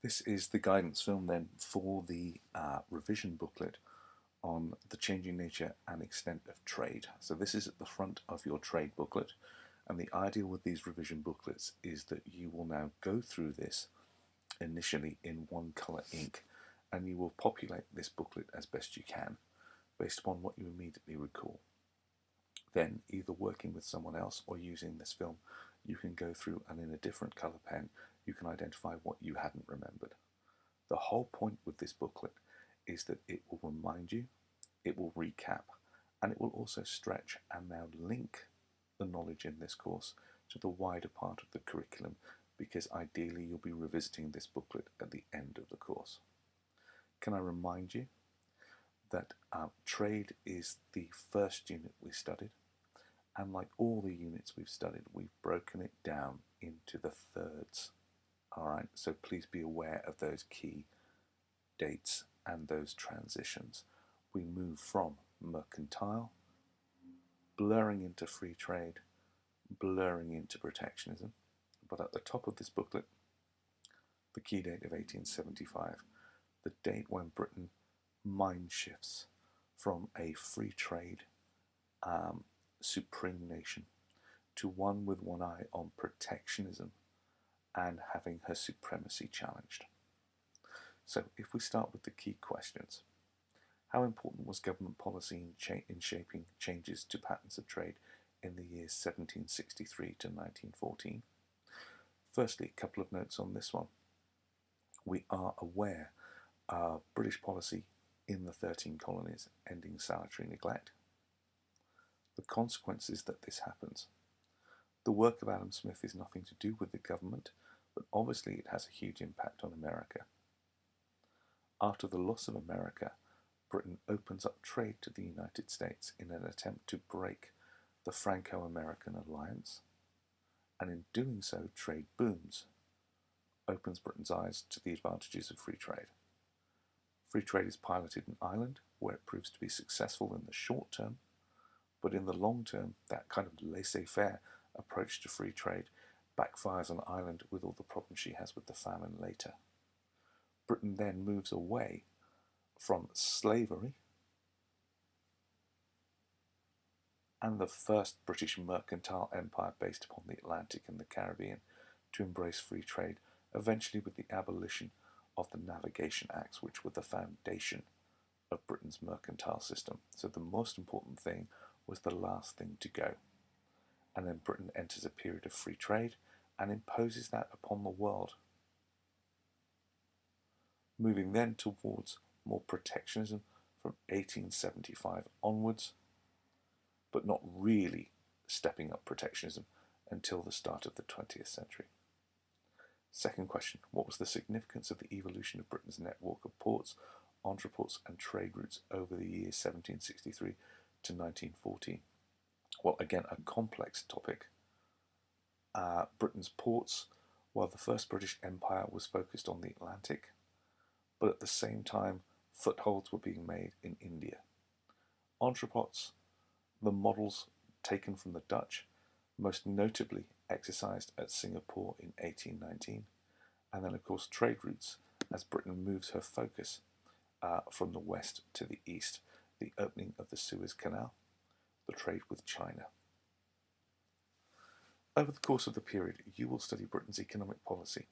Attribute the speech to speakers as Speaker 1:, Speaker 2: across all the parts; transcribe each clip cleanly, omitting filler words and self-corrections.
Speaker 1: This is the guidance film then for the revision booklet on the changing nature and extent of trade. So this is at the front of your trade booklet, and the idea with these revision booklets is that you will now go through this initially in one colour ink, and you will populate this booklet as best you can based upon what you immediately recall. Then, either working with someone else or using this film, you can go through and in a different colour pen you can identify what you hadn't remembered. The whole point with this booklet is that it will remind you, it will recap, and it will also stretch and now link the knowledge in this course to the wider part of the curriculum, because ideally you'll be revisiting this booklet at the end of the course. Can I remind you that trade is the first unit we studied, and like all the units we've studied, we've broken it down into the thirds. Alright, so please be aware of those key dates and those transitions. We move from mercantile, blurring into free trade, blurring into protectionism, but at the top of this booklet, the key date of 1875, the date when Britain mind shifts from a free trade supreme nation to one with one eye on protectionism and having her supremacy challenged. So if we start with the key questions, how important was government policy in shaping changes to patterns of trade in the years 1763 to 1914? Firstly, a couple of notes on this one. We are aware of British policy in the 13 colonies ending salutary neglect. The consequences that this happens. The work of Adam Smith is nothing to do with the government, but obviously it has a huge impact on America. After the loss of America, Britain opens up trade to the United States in an attempt to break the Franco-American alliance, and in doing so, trade booms, opens Britain's eyes to the advantages of free trade. Free trade is piloted in Ireland, where it proves to be successful in the short term, but in the long term, that kind of laissez-faire approach to free trade backfires on Ireland with all the problems she has with the famine later. Britain then moves away from slavery and the first British mercantile empire based upon the Atlantic and the Caribbean to embrace free trade, eventually with the abolition of the Navigation Acts, which were the foundation of Britain's mercantile system. So the most important thing was the last thing to go. And then Britain enters a period of free trade and imposes that upon the world. Moving then towards more protectionism from 1875 onwards, but not really stepping up protectionism until the start of the 20th century. Second question, what was the significance of the evolution of Britain's network of ports, entrepôts and trade routes over the years 1763 to 1914? Well, again, a complex topic. Britain's ports, while the first British Empire was focused on the Atlantic, but at the same time, footholds were being made in India. Entrepôts, the models taken from the Dutch, most notably exercised at Singapore in 1819, and then of course trade routes as Britain moves her focus from the west to the east, the opening of the Suez Canal, the trade with China. Over the course of the period, you will study Britain's economic policy,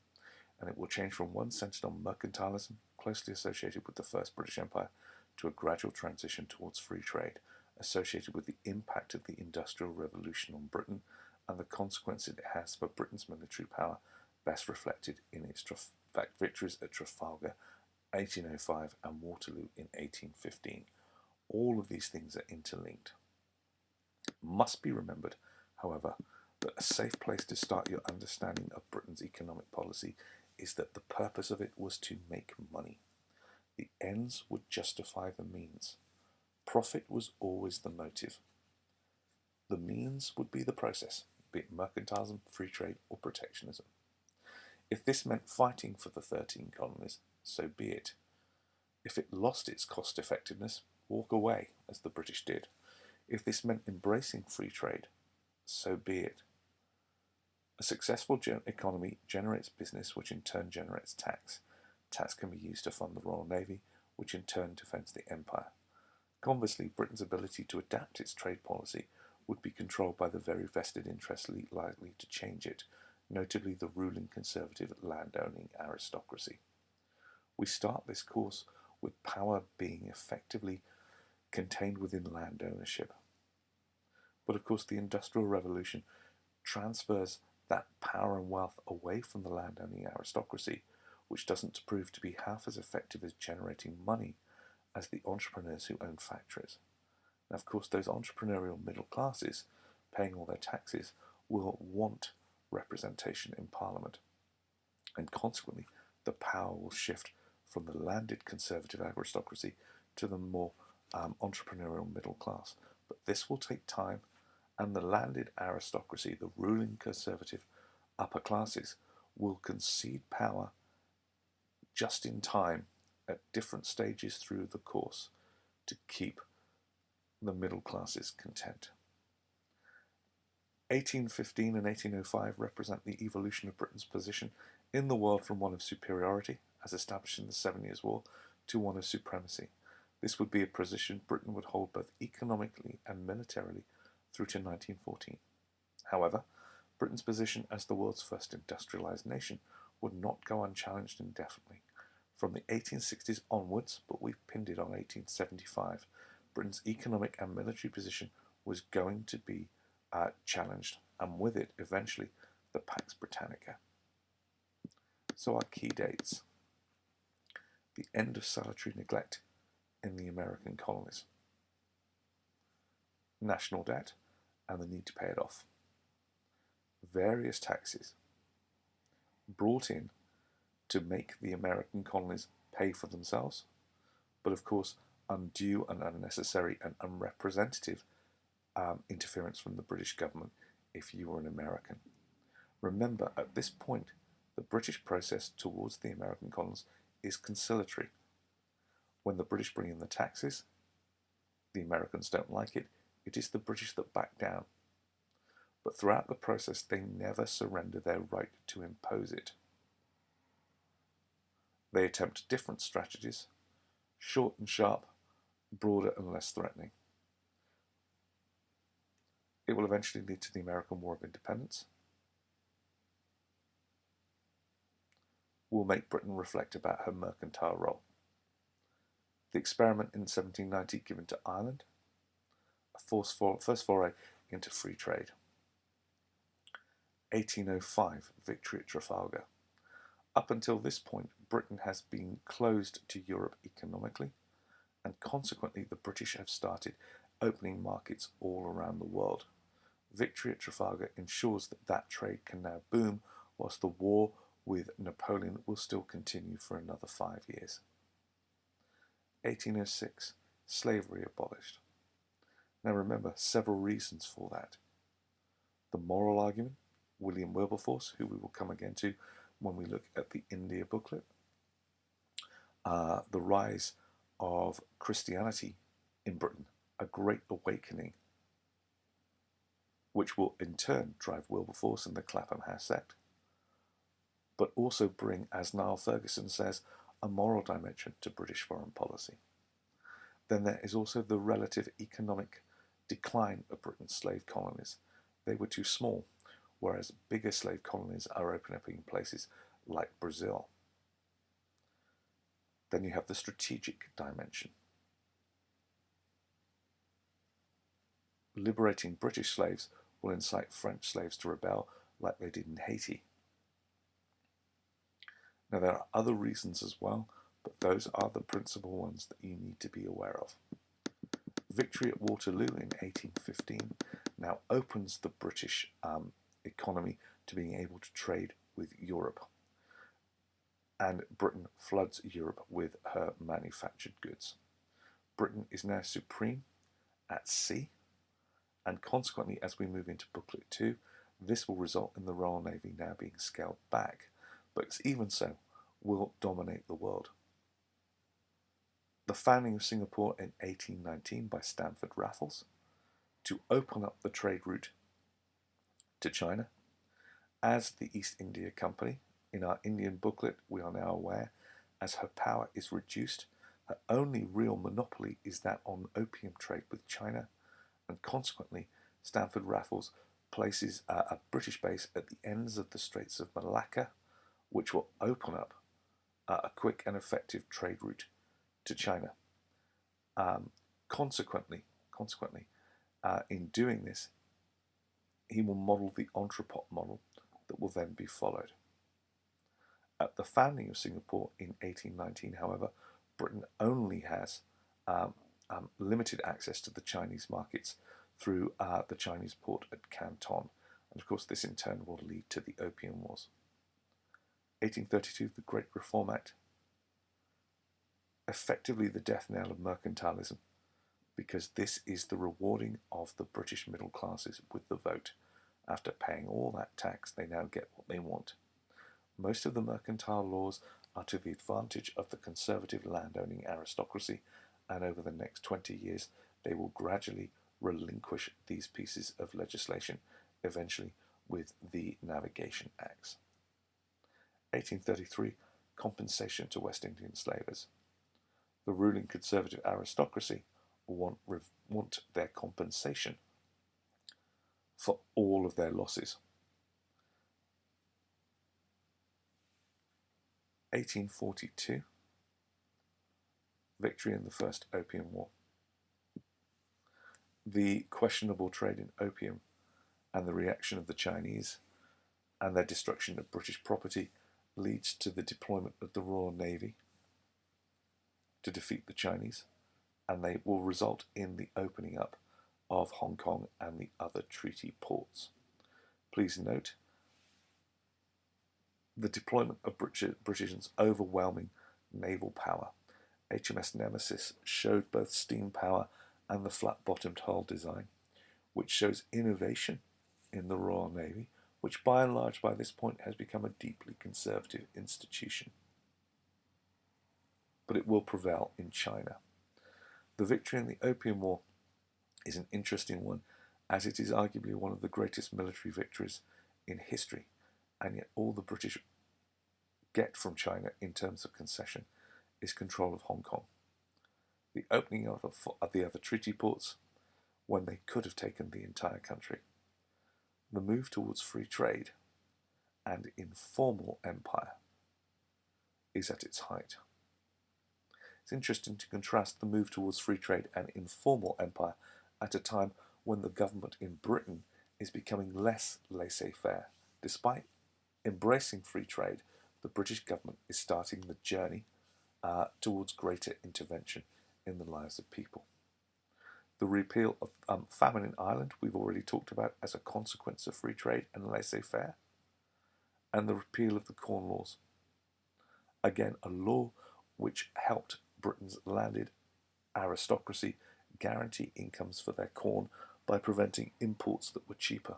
Speaker 1: and it will change from one centred on mercantilism, closely associated with the First British Empire, to a gradual transition towards free trade, associated with the impact of the Industrial Revolution on Britain and the consequences it has for Britain's military power, best reflected in its victories at Trafalgar 1805 and Waterloo in 1815. All of these things are interlinked. It must be remembered, however, that a safe place to start your understanding of Britain's economic policy is that the purpose of it was to make money. The ends would justify the means. Profit was always the motive. The means would be the process, be it mercantilism, free trade, or protectionism. If this meant fighting for the 13 colonies, so be it. If it lost its cost effectiveness, walk away, as the British did. If this meant embracing free trade, so be it. A successful economy generates business, which in turn generates tax, Tax can be used to fund the Royal Navy, which in turn defends the Empire. Conversely, Britain's ability to adapt its trade policy would be controlled by the very vested interests likely to change it, notably the ruling conservative landowning aristocracy. We start this course with power being effectively contained within land ownership. But of course, the Industrial Revolution transfers that power and wealth away from the landowning aristocracy, which doesn't prove to be half as effective as generating money as the entrepreneurs who own factories. Now, of course, those entrepreneurial middle classes, paying all their taxes, will want representation in Parliament, and consequently, the power will shift from the landed conservative aristocracy to the more entrepreneurial middle class. But this will take time, and the landed aristocracy, the ruling conservative upper classes, will concede power just in time at different stages through the course to keep the middle classes content. 1815 and 1805 represent the evolution of Britain's position in the world from one of superiority, as established in the 7 Years' War, to one of supremacy. This would be a position Britain would hold both economically and militarily through to 1914. However, Britain's position as the world's first industrialised nation would not go unchallenged indefinitely. From the 1860s onwards, but we've pinned it on 1875, Britain's economic and military position was going to be challenged, and with it, eventually, the Pax Britannica. So our key dates: the end of salutary neglect in the American colonies, national debt and the need to pay it off, various taxes brought in to make the American colonies pay for themselves, but of course undue and unnecessary and unrepresentative interference from the British government if you were an American. Remember, at this point, the British process towards the American colonies is conciliatory. When the British bring in the taxes, the Americans don't like it. It is the British that back down. But throughout the process, they never surrender their right to impose it. They attempt different strategies, short and sharp, broader and less threatening. It will eventually lead to the American War of Independence. Will make Britain reflect about her mercantile role. The experiment in 1790 given to Ireland, a first foray into free trade. 1805, victory at Trafalgar. Up until this point, Britain has been closed to Europe economically, and consequently the British have started opening markets all around the world. Victory at Trafalgar ensures that that trade can now boom, whilst the war with Napoleon will still continue for another 5 years. 1806, slavery abolished. Now remember, several reasons for that. The moral argument, William Wilberforce, who we will come again to when we look at the India booklet. The rise of Christianity in Britain, a great awakening, which will in turn drive Wilberforce and the Clapham House sect, but also bring, as Niall Ferguson says, a moral dimension to British foreign policy. Then there is also the relative economic decline of Britain's slave colonies. They were too small, whereas bigger slave colonies are opening up in places like Brazil. Then you have the strategic dimension. Liberating British slaves will incite French slaves to rebel like they did in Haiti. Now there are other reasons as well, but those are the principal ones that you need to be aware of. Victory at Waterloo in 1815 now opens the British economy to being able to trade with Europe, and Britain floods Europe with her manufactured goods. Britain is now supreme at sea, and consequently, as we move into Booklet 2, this will result in the Royal Navy now being scaled back, but even so, will dominate the world. The founding of Singapore in 1819 by Stamford Raffles to open up the trade route to China. As the East India Company, in our Indian booklet, we are now aware as her power is reduced. Her only real monopoly is that on opium trade with China, and consequently Stamford Raffles places a British base at the ends of the Straits of Malacca, which will open up a quick and effective trade route to China. Consequently, in doing this, he will model the entrepot model that will then be followed. At the founding of Singapore in 1819, however, Britain only has limited access to the Chinese markets through the Chinese port at Canton. And of course, this in turn will lead to the Opium Wars. 1832, the Great Reform Act, effectively the death knell of mercantilism, because this is the rewarding of the British middle classes with the vote. After paying all that tax, they now get what they want. Most of the mercantile laws are to the advantage of the conservative landowning aristocracy, and over the next 20 years they will gradually relinquish these pieces of legislation, eventually with the Navigation Acts. 1833, compensation to West Indian slavers. The ruling conservative aristocracy want their compensation for all of their losses. 1842, victory in the First Opium War. The questionable trade in opium and the reaction of the Chinese and their destruction of British property leads to the deployment of the Royal Navy to defeat the Chinese, and they will result in the opening up of Hong Kong and the other treaty ports. Please note the deployment of Britain's overwhelming naval power. HMS Nemesis showed both steam power and the flat-bottomed hull design, which shows innovation in the Royal Navy, which by and large by this point has become a deeply conservative institution. But it will prevail in China. The victory in the Opium War is an interesting one, as it is arguably one of the greatest military victories in history, and yet all the British get from China in terms of concession is control of Hong Kong. The opening of the other treaty ports when they could have taken the entire country. The move towards free trade and informal empire is at its height. It's interesting to contrast the move towards free trade and informal empire at a time when the government in Britain is becoming less laissez-faire. Despite embracing free trade, the British government is starting the journey towards greater intervention in the lives of people. The repeal of famine in Ireland, we've already talked about as a consequence of free trade and laissez-faire, and the repeal of the Corn Laws. Again, a law which helped Britain's landed aristocracy guarantee incomes for their corn by preventing imports that were cheaper.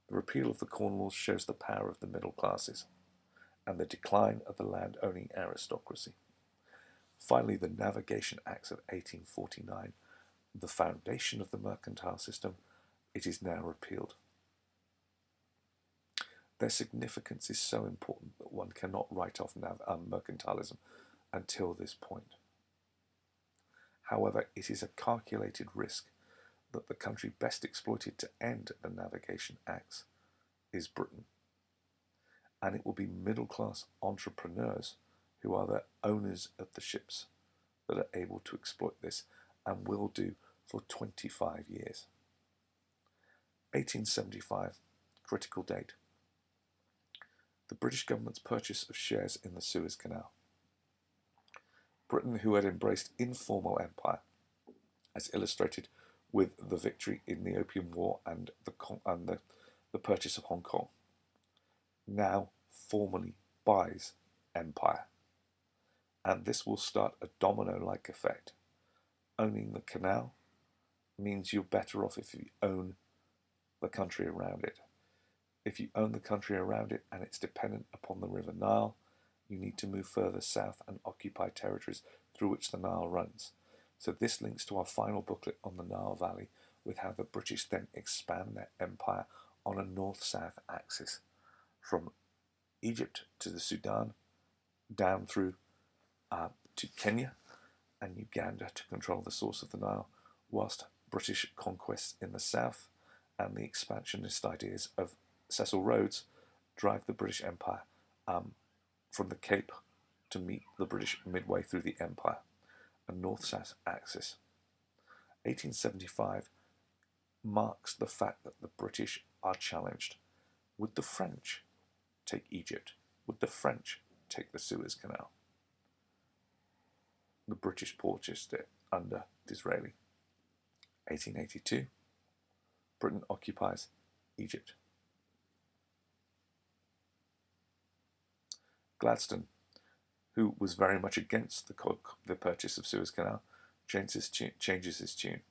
Speaker 1: The repeal of the Corn Laws shows the power of the middle classes and the decline of the land-owning aristocracy. Finally, the Navigation Acts of 1849, the foundation of the mercantile system, it is now repealed. Their significance is so important that one cannot write off mercantilism until this point. However, it is a calculated risk that the country best exploited to end the Navigation Acts is Britain. And it will be middle-class entrepreneurs who are the owners of the ships that are able to exploit this, and will do for 25 years. 1875, critical date. The British government's purchase of shares in the Suez Canal. Britain, who had embraced informal empire, as illustrated with the victory in the Opium War and the purchase of Hong Kong, now formally buys empire. And this will start a domino-like effect. Owning the canal means you're better off if you own the country around it. If you own the country around it and it's dependent upon the River Nile, you need to move further south and occupy territories through which the Nile runs. So this links to our final booklet on the Nile Valley, with how the British then expand their empire on a north-south axis, from Egypt to the Sudan, down through to Kenya and Uganda to control the source of the Nile, whilst British conquests in the south and the expansionist ideas of Cecil Rhodes drive the British Empire from the Cape to meet the British midway through the empire, a north-south axis. 1875 marks the fact that the British are challenged. Would the French take Egypt? Would the French take the Suez Canal? The British purchased it under Disraeli. 1882, Britain occupies Egypt. Gladstone, who was very much against the purchase of Suez Canal, changes his tune.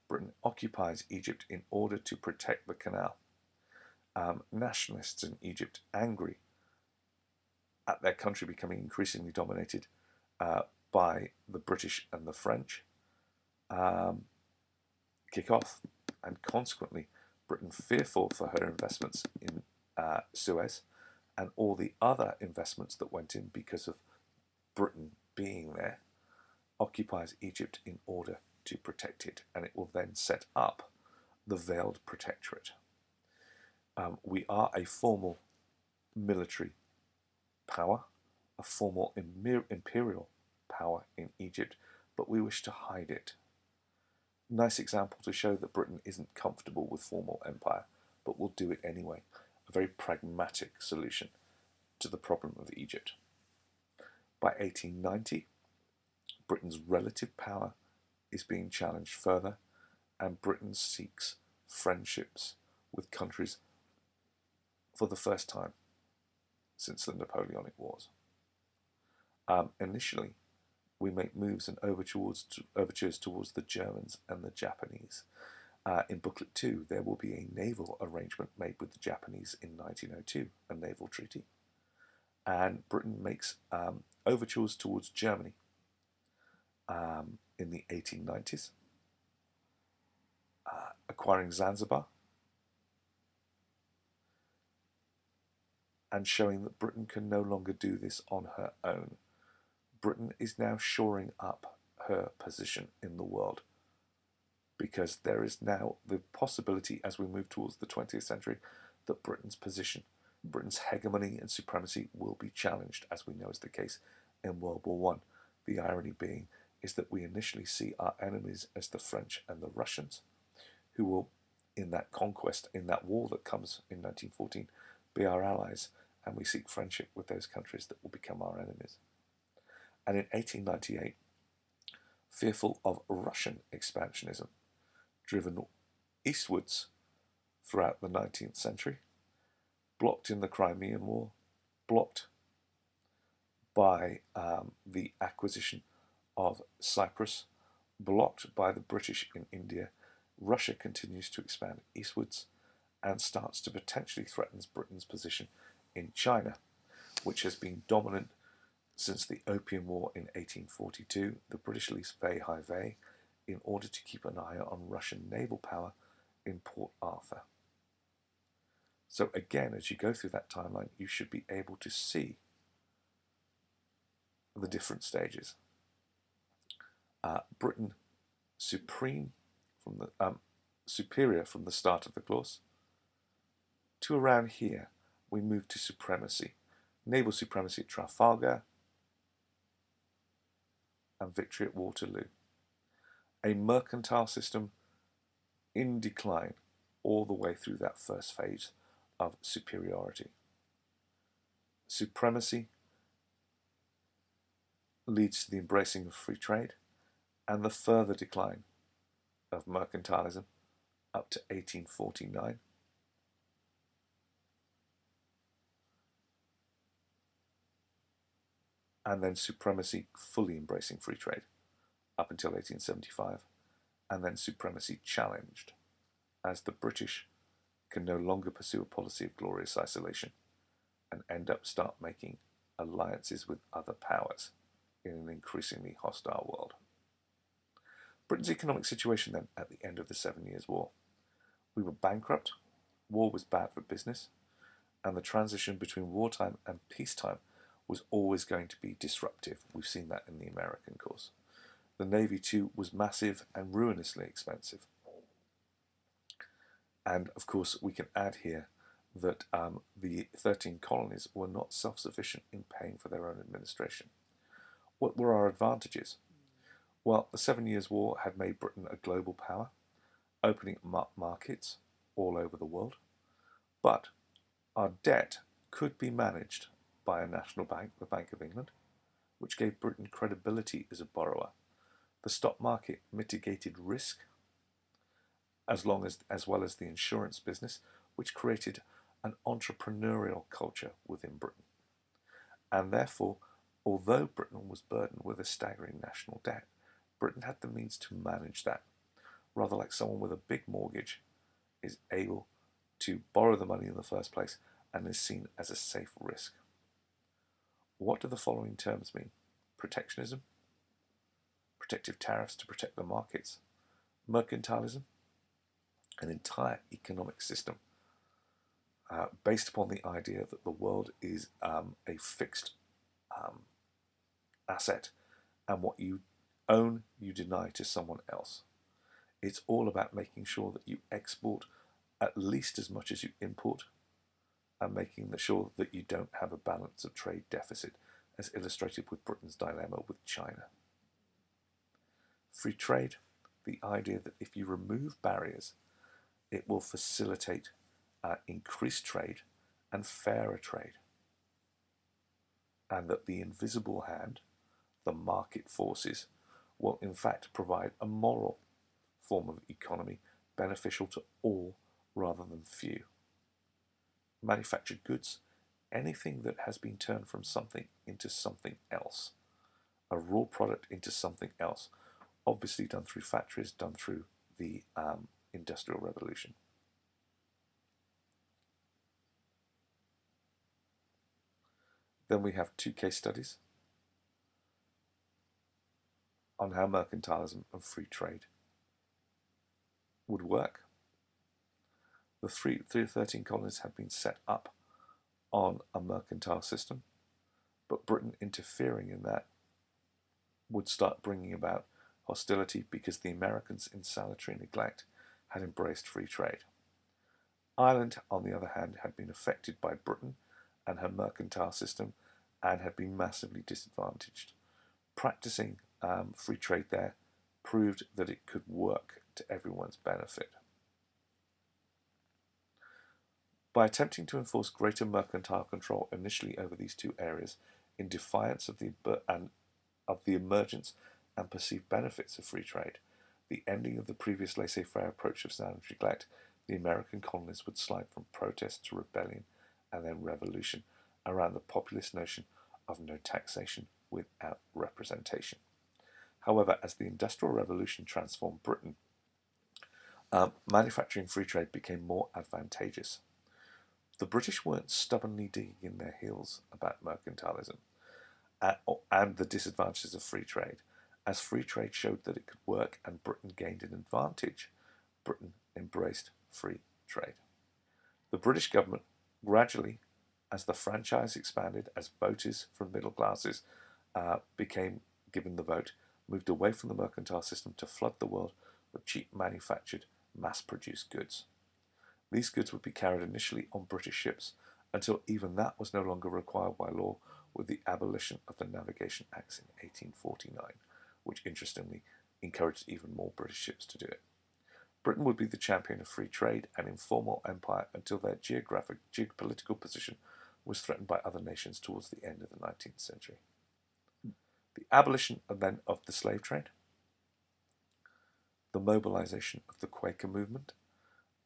Speaker 1: Britain occupies Egypt in order to protect the canal. Nationalists in Egypt, angry at their country becoming increasingly dominated by the British and the French, kick off, and consequently Britain, fearful for her investments in Suez and all the other investments that went in because of Britain being there, occupies Egypt in order to protect it, and it will then set up the Veiled Protectorate. We are a formal military power, a formal imperial power in Egypt, but we wish to hide it. Nice example to show that Britain isn't comfortable with formal empire, but will do it anyway. A very pragmatic solution to the problem of Egypt. By 1890, Britain's relative power is being challenged further, and Britain seeks friendships with countries for the first time since the Napoleonic Wars. Initially, we make moves and overtures towards the Germans and the Japanese. In Booklet 2, there will be a naval arrangement made with the Japanese in 1902, a naval treaty. And Britain makes overtures towards Germany in the 1890s, acquiring Zanzibar, and showing that Britain can no longer do this on her own. Britain is now shoring up her position in the world, because there is now the possibility, as we move towards the 20th century, that Britain's position, Britain's hegemony and supremacy will be challenged, as we know is the case in World War I. The irony being is that we initially see our enemies as the French and the Russians, who will, in that conquest, in that war that comes in 1914, be our allies, and we seek friendship with those countries that will become our enemies. And in 1898, fearful of Russian expansionism, driven eastwards throughout the 19th century, blocked in the Crimean War, blocked by the acquisition of Cyprus, blocked by the British in India, Russia continues to expand eastwards and starts to potentially threaten Britain's position in China, which has been dominant since the Opium War in 1842. The British leased Vei in order to keep an eye on Russian naval power in Port Arthur. So again, as you go through that timeline, you should be able to see the different stages. Britain superior from the start of the course. To around here, we move to supremacy. Naval supremacy at Trafalgar and victory at Waterloo. A mercantile system in decline all the way through that first phase of superiority. Supremacy leads to the embracing of free trade and the further decline of mercantilism up to 1849. And then supremacy fully embracing free trade up until 1875, and then supremacy challenged as the British can no longer pursue a policy of glorious isolation and start making alliances with other powers in an increasingly hostile world. Britain's economic situation then at the end of the 7 Years' War. We were bankrupt, war was bad for business, and the transition between wartime and peacetime was always going to be disruptive. We've seen that in the American course. The Navy too was massive and ruinously expensive. And of course we can add here that the 13 colonies were not self-sufficient in paying for their own administration. What were our advantages? Well, the 7 Years' War had made Britain a global power, opening up markets all over the world. But our debt could be managed by a national bank, the Bank of England, which gave Britain credibility as a borrower. The stock market mitigated risk, as well as the insurance business, which created an entrepreneurial culture within Britain. And therefore, although Britain was burdened with a staggering national debt, Britain had the means to manage that, rather like someone with a big mortgage is able to borrow the money in the first place and is seen as a safe risk. What do the following terms mean? Protectionism, protective tariffs to protect the markets, mercantilism, an entire economic system based upon the idea that the world is a fixed asset, and what you own you deny to someone else. It's all about making sure that you export at least as much as you import, and making sure that you don't have a balance of trade deficit, as illustrated with Britain's dilemma with China. Free trade, the idea that if you remove barriers, it will facilitate increased trade and fairer trade, and that the invisible hand, the market forces, will in fact provide a moral form of economy beneficial to all rather than few. Manufactured goods, anything that has been turned from something into something else, a raw product into something else, obviously done through factories, done through the Industrial Revolution. Then we have two case studies on how mercantilism and free trade would work. The 13 colonies had been set up on a mercantile system, but Britain interfering in that would start bringing about hostility because the Americans, in salutary neglect, had embraced free trade. Ireland, on the other hand, had been affected by Britain and her mercantile system and had been massively disadvantaged. Practicing free trade there proved that it could work to everyone's benefit. By attempting to enforce greater mercantile control initially over these two areas, in defiance of the emergence and perceived benefits of free trade, the ending of the previous laissez-faire approach of salutary neglect, the American colonies would slide from protest to rebellion and then revolution around the populist notion of no taxation without representation. However, as the Industrial Revolution transformed Britain, manufacturing free trade became more advantageous. The British weren't stubbornly digging in their heels about mercantilism and the disadvantages of free trade. As free trade showed that it could work and Britain gained an advantage, Britain embraced free trade. The British government gradually, as the franchise expanded, as voters from middle classes became given the vote, moved away from the mercantile system to flood the world with cheap manufactured, mass-produced goods. These goods would be carried initially on British ships until even that was no longer required by law with the abolition of the Navigation Acts in 1849, which interestingly encouraged even more British ships to do it. Britain would be the champion of free trade and informal empire until their geopolitical position was threatened by other nations towards the end of the 19th century. The abolition then of the slave trade, the mobilization of the Quaker movement,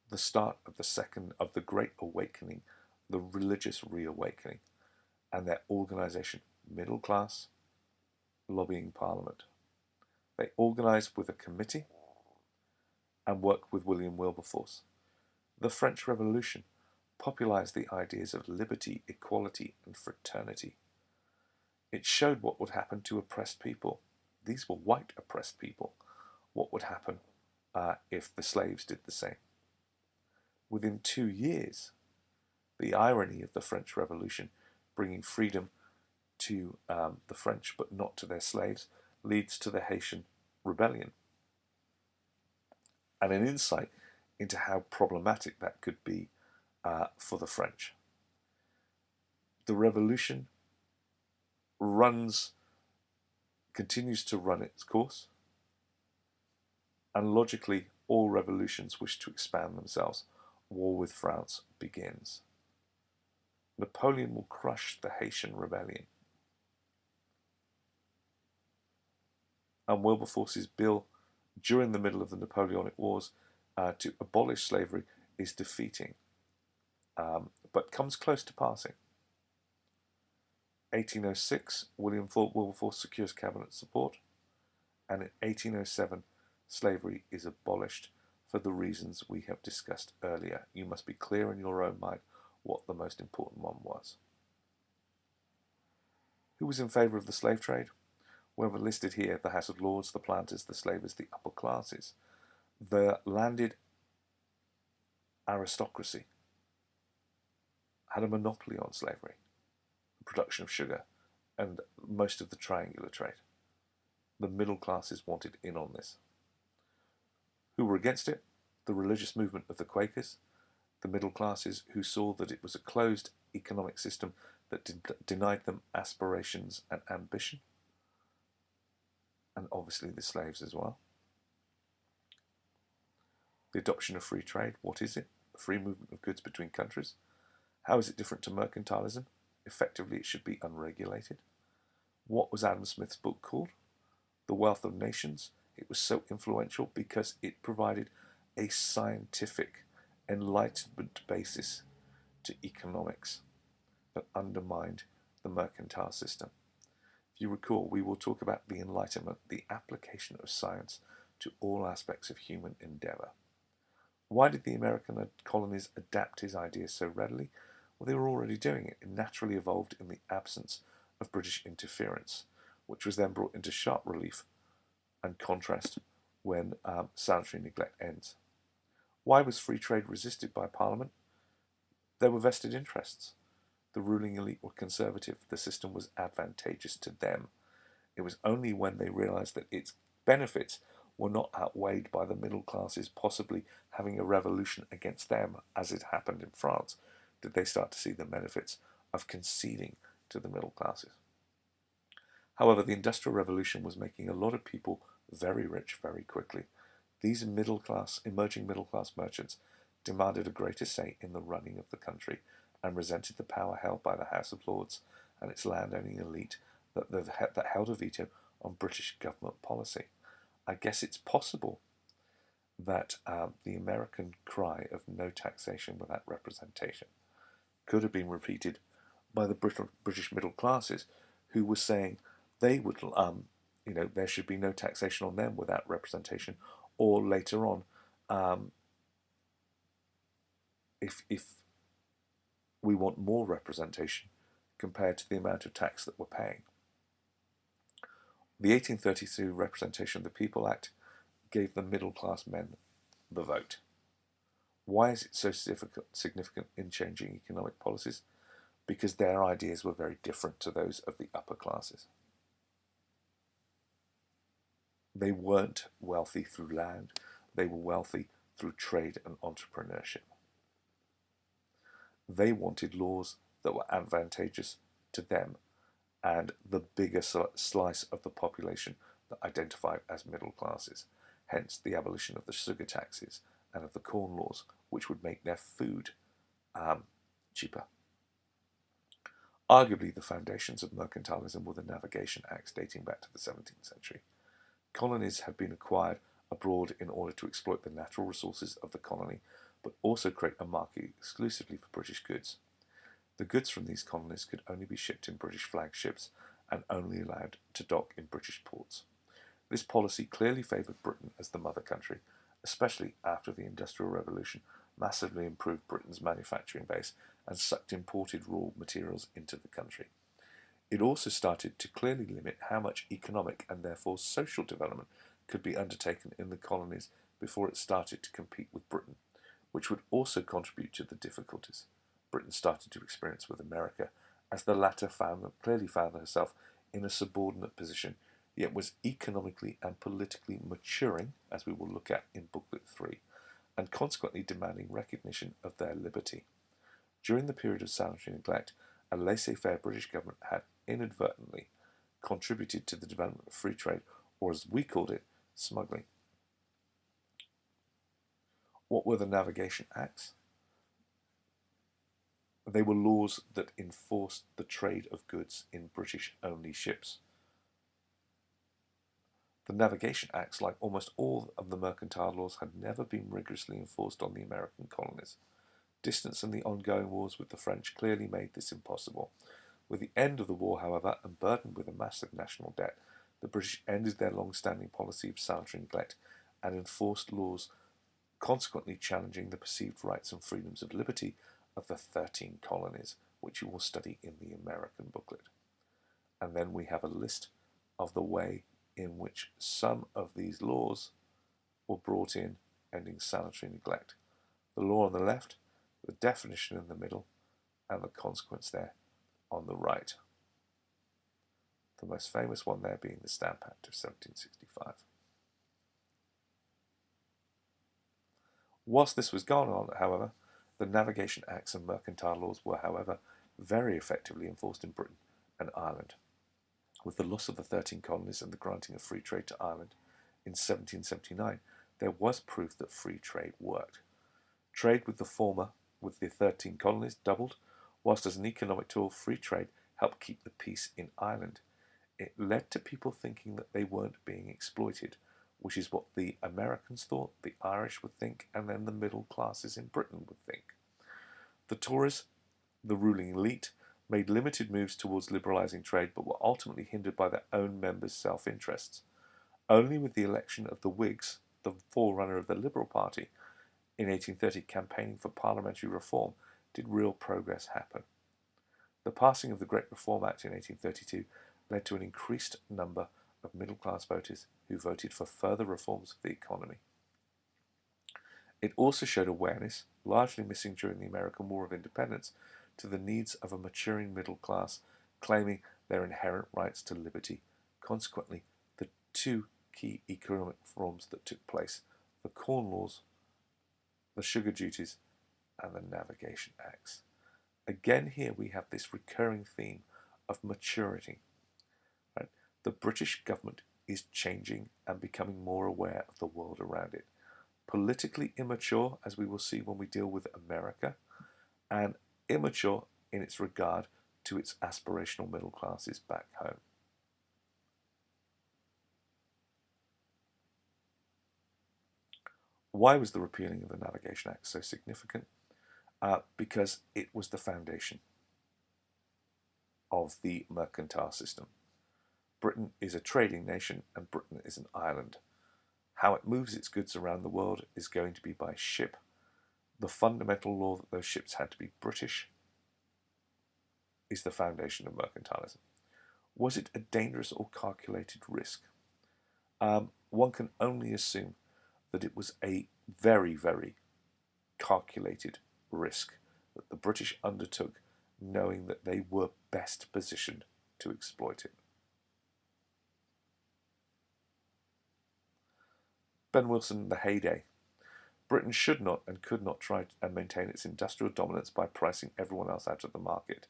Speaker 1: the start of the Great Awakening, the religious reawakening, and their organization, middle class, lobbying Parliament. They organized with a committee and worked with William Wilberforce. The French Revolution popularized the ideas of liberty, equality, and fraternity. It showed what would happen to oppressed people. These were white oppressed people. What would happen if the slaves did the same? Within 2 years, the irony of the French Revolution bringing freedom to the French but not to their slaves leads to the Haitian Rebellion, and an insight into how problematic that could be for the French. The revolution continues to run its course, and logically all revolutions wish to expand themselves. War with France begins. Napoleon will crush the Haitian Rebellion, and Wilberforce's bill during the middle of the Napoleonic Wars to abolish slavery is defeating, but comes close to passing. 1806, Wilberforce secures cabinet support, and in 1807, slavery is abolished for the reasons we have discussed earlier. You must be clear in your own mind what the most important one was. Who was in favour of the slave trade? Well, we're listed here: the House of Lords, the planters, the slavers, the upper classes. The landed aristocracy had a monopoly on slavery, the production of sugar, and most of the triangular trade. The middle classes wanted in on this. Who were against it? The religious movement of the Quakers, the middle classes who saw that it was a closed economic system that denied them aspirations and ambition, and obviously the slaves as well. The adoption of free trade, what is it? The free movement of goods between countries. How is it different to mercantilism? Effectively, it should be unregulated. What was Adam Smith's book called? The Wealth of Nations. It was so influential because it provided a scientific, enlightenment basis to economics that undermined the mercantile system. If you recall, we will talk about the Enlightenment, the application of science to all aspects of human endeavour. Why did the American colonies adapt his ideas so readily? Well, they were already doing it. It naturally evolved in the absence of British interference, which was then brought into sharp relief and contrast when sanitary neglect ends. Why was free trade resisted by Parliament? There were vested interests. The ruling elite were conservative. The system was advantageous to them. It was only when they realised that its benefits were not outweighed by the middle classes possibly having a revolution against them, as it happened in France, did they start to see the benefits of conceding to the middle classes. However, the Industrial Revolution was making a lot of people very rich very quickly. These emerging middle-class merchants demanded a greater say in the running of the country and resented the power held by the House of Lords and its landowning elite that held a veto on British government policy. I guess it's possible that the American cry of no taxation without representation could have been repeated by the British middle classes, who were saying they would, there should be no taxation on them without representation, or later on, if we want more representation compared to the amount of tax that we're paying. The 1832 Representation of the People Act gave the middle class men the vote. Why is it so significant in changing economic policies? Because their ideas were very different to those of the upper classes. They weren't wealthy through land, they were wealthy through trade and entrepreneurship. They wanted laws that were advantageous to them and the bigger slice of the population that identified as middle classes, hence the abolition of the sugar taxes and of the corn laws, which would make their food cheaper. Arguably, the foundations of mercantilism were the Navigation Acts dating back to the 17th century. Colonies had been acquired abroad in order to exploit the natural resources of the colony, but also create a market exclusively for British goods. The goods from these colonies could only be shipped in British flagships and only allowed to dock in British ports. This policy clearly favoured Britain as the mother country, especially after the Industrial Revolution massively improved Britain's manufacturing base and sucked imported raw materials into the country. It also started to clearly limit how much economic and therefore social development could be undertaken in the colonies before it started to compete with Britain, which would also contribute to the difficulties Britain started to experience with America as the latter clearly found herself in a subordinate position, yet was economically and politically maturing, as we will look at in Booklet 3, and consequently demanding recognition of their liberty. During the period of salutary neglect, a laissez-faire British government had inadvertently contributed to the development of free trade, or as we called it, smuggling. What were the Navigation Acts? They were laws that enforced the trade of goods in British-only ships. The Navigation Acts, like almost all of the mercantile laws, had never been rigorously enforced on the American colonies. Distance and the ongoing wars with the French clearly made this impossible. With the end of the war, however, and burdened with a massive national debt, the British ended their long-standing policy of salutary neglect and enforced laws consequently challenging the perceived rights and freedoms of liberty of the 13 colonies, which you will study in the American booklet. And then we have a list of the way in which some of these laws were brought in, ending salutary neglect. The law on the left, the definition in the middle, and the consequence there on the right. The most famous one there being the Stamp Act of 1765. Whilst this was going on, however, the Navigation Acts and mercantile laws were, however, very effectively enforced in Britain and Ireland. With the loss of the 13 colonies and the granting of free trade to Ireland in 1779, there was proof that free trade worked. Trade with the 13 colonies doubled, whilst as an economic tool, free trade helped keep the peace in Ireland. It led to people thinking that they weren't being exploited, which is what the Americans thought, the Irish would think, and then the middle classes in Britain would think. The Tories, the ruling elite, made limited moves towards liberalising trade, but were ultimately hindered by their own members' self-interests. Only with the election of the Whigs, the forerunner of the Liberal Party, in 1830 campaigning for parliamentary reform, did real progress happen. The passing of the Great Reform Act in 1832 led to an increased number of middle-class voters who voted for further reforms of the economy. It also showed awareness, largely missing during the American War of Independence, to the needs of a maturing middle class claiming their inherent rights to liberty. Consequently, the two key economic reforms that took place, the Corn Laws, the Sugar Duties, and the Navigation Acts. Again, here we have this recurring theme of maturity. Right? The British government is changing and becoming more aware of the world around it. Politically immature, as we will see when we deal with America, and immature in its regard to its aspirational middle classes back home. Why was the repealing of the Navigation Act so significant? Because it was the foundation of the mercantile system. Britain is a trading nation and Britain is an island. How it moves its goods around the world is going to be by ship. The fundamental law that those ships had to be British is the foundation of mercantilism. Was it a dangerous or calculated risk? One can only assume that it was a very, very calculated risk that the British undertook, knowing that they were best positioned to exploit it. Ben Wilson, the heyday. Britain should not and could not try and maintain its industrial dominance by pricing everyone else out of the market.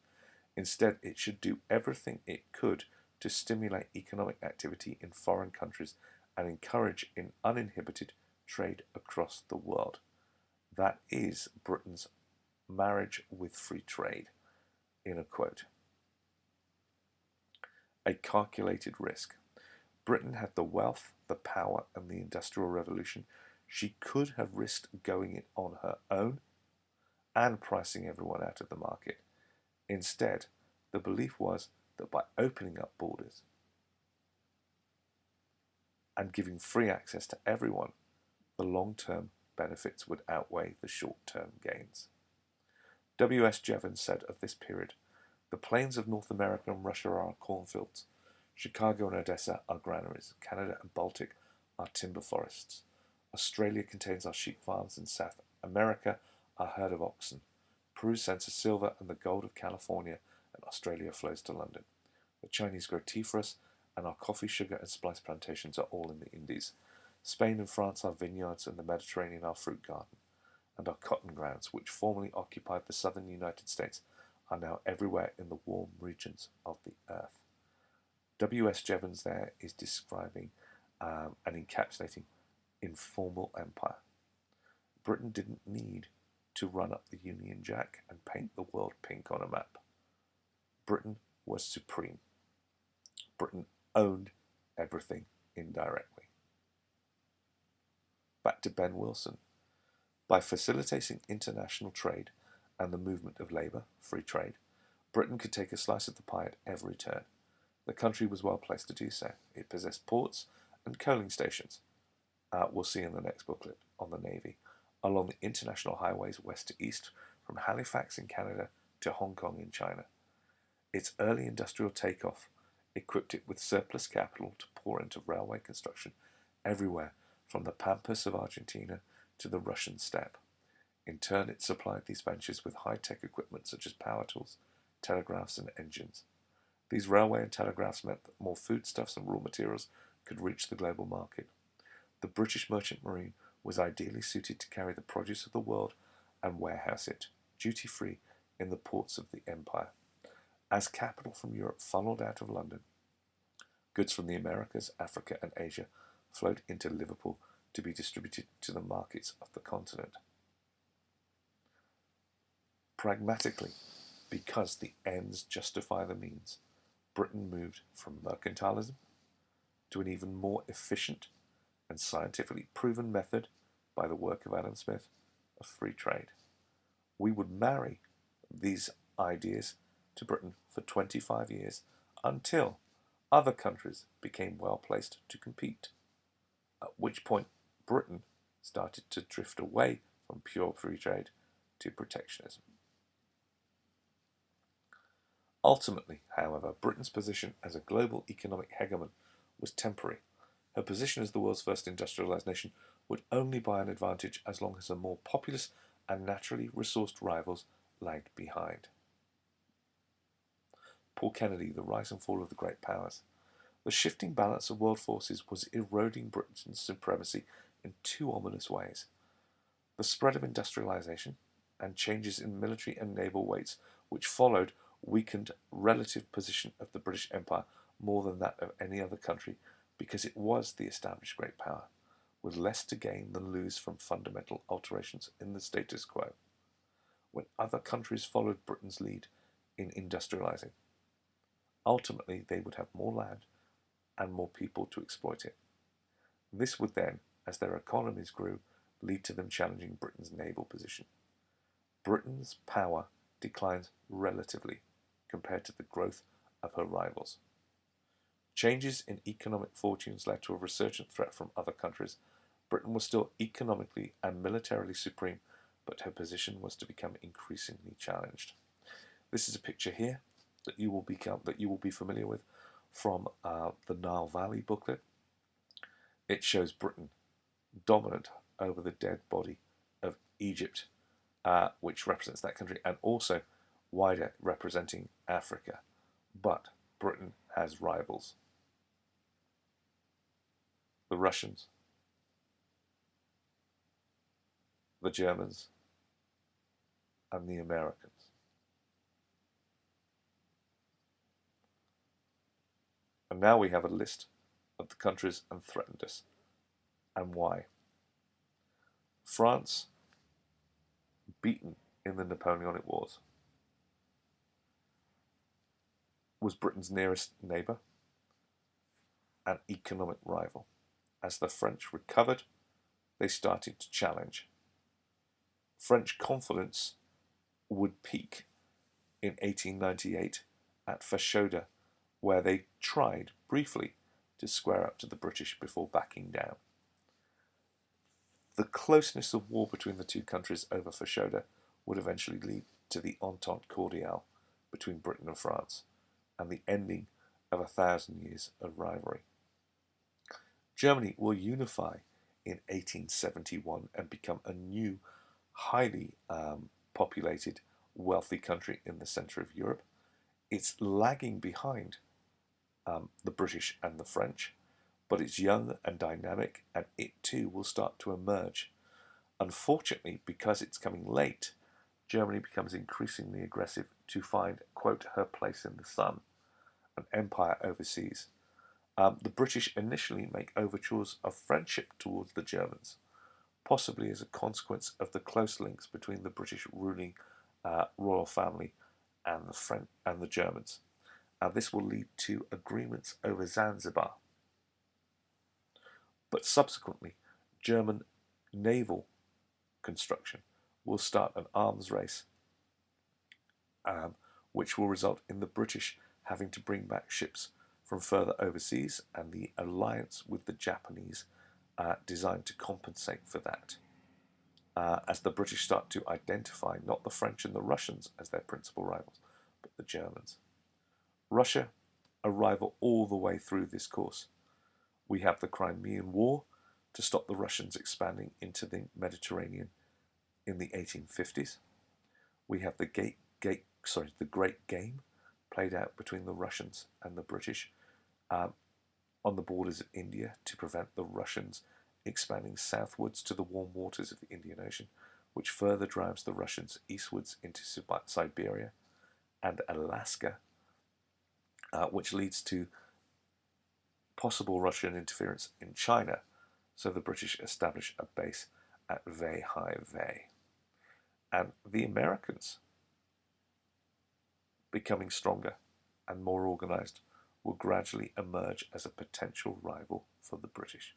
Speaker 1: Instead, it should do everything it could to stimulate economic activity in foreign countries and encourage in uninhibited trade across the world. That is Britain's marriage with free trade, in a quote. A calculated risk. Britain had the wealth, the power, and the Industrial Revolution. She could have risked going it on her own and pricing everyone out of the market. Instead, the belief was that by opening up borders and giving free access to everyone, the long-term benefits would outweigh the short-term gains. W.S. Jevons said of this period, "The plains of North America and Russia are cornfields. Chicago and Odessa are granaries. Canada and Baltic are timber forests. Australia contains our sheep farms, and South America our herd of oxen. Peru sends us silver and the gold of California, and Australia flows to London. The Chinese grow tea for us, and our coffee, sugar, and spice plantations are all in the Indies. Spain and France are vineyards, and the Mediterranean our fruit garden. And our cotton grounds, which formerly occupied the southern United States, are now everywhere in the warm regions of the earth. W.S. Jevons there is describing and encapsulating informal empire. Britain didn't need to run up the Union Jack and paint the world pink on a map. Britain was supreme. Britain owned everything indirectly. Back to Ben Wilson. By facilitating international trade and the movement of labour, free trade, Britain could take a slice of the pie at every turn. The country was well placed to do so. It possessed ports and coaling stations. We'll see in the next booklet on the Navy, along the international highways west to east, from Halifax in Canada to Hong Kong in China. Its early industrial takeoff equipped it with surplus capital to pour into railway construction everywhere, from the pampas of Argentina to the Russian steppe. In turn, it supplied these ventures with high-tech equipment such as power tools, telegraphs, and engines. These railway and telegraphs meant that more foodstuffs and raw materials could reach the global market. The British merchant marine was ideally suited to carry the produce of the world and warehouse it, duty-free, in the ports of the empire. As capital from Europe funneled out of London, goods from the Americas, Africa, and Asia flowed into Liverpool to be distributed to the markets of the continent. Pragmatically, because the ends justify the means, Britain moved from mercantilism to an even more efficient and scientifically proven method, by the work of Adam Smith, of free trade. We would marry these ideas to Britain for 25 years until other countries became well placed to compete, at which point Britain started to drift away from pure free trade to protectionism. Ultimately, however, Britain's position as a global economic hegemon was temporary. Her position as the world's first industrialized nation would only buy an advantage as long as her more populous and naturally resourced rivals lagged behind. Paul Kennedy, The Rise and Fall of the Great Powers. The shifting balance of world forces was eroding Britain's supremacy in two ominous ways. The spread of industrialization and changes in military and naval weights which followed weakened relative position of the British Empire more than that of any other country, because it was the established great power, with less to gain than lose from fundamental alterations in the status quo, when other countries followed Britain's lead in industrializing. Ultimately, they would have more land and more people to exploit it. This would then, as their economies grew, lead to them challenging Britain's naval position. Britain's power declines relatively compared to the growth of her rivals. Changes in economic fortunes led to a resurgent threat from other countries. Britain was still economically and militarily supreme, but her position was to become increasingly challenged. This is a picture here that you will be familiar with from the Naval booklet. It shows Britain dominant over the dead body of Egypt, which represents that country, and also wider representing Africa. But Britain has rivals. The Russians, the Germans, and the Americans. And now we have a list of the countries that threatened us and why. France, beaten in the Napoleonic Wars, was Britain's nearest neighbour and economic rival. As the French recovered, they started to challenge. French confidence would peak in 1898 at Fashoda, where they tried briefly to square up to the British before backing down. The closeness of war between the two countries over Fashoda would eventually lead to the Entente Cordiale between Britain and France, and the ending of 1,000 years of rivalry. Germany will unify in 1871 and become a new, highly populated, wealthy country in the centre of Europe. It's lagging behind the British and the French, but it's young and dynamic, and it too will start to emerge. Unfortunately, because it's coming late, Germany becomes increasingly aggressive to find, quote, her place in the sun, an empire overseas. The British initially make overtures of friendship towards the Germans, possibly as a consequence of the close links between the British ruling royal family and the Germans. This will lead to agreements over Zanzibar. But subsequently, German naval construction will start an arms race, which will result in the British having to bring back ships from further overseas, and the alliance with the Japanese designed to compensate for that. As the British start to identify not the French and the Russians as their principal rivals, but the Germans. Russia, a rival all the way through this course. We have the Crimean War to stop the Russians expanding into the Mediterranean in the 1850s. We have the Great Game played out between the Russians and the British on the borders of India to prevent the Russians expanding southwards to the warm waters of the Indian Ocean, which further drives the Russians eastwards into Siberia and Alaska, which leads to possible Russian interference in China, so the British establish a base at Vei. And the Americans, becoming stronger and more organized, will gradually emerge as a potential rival for the British.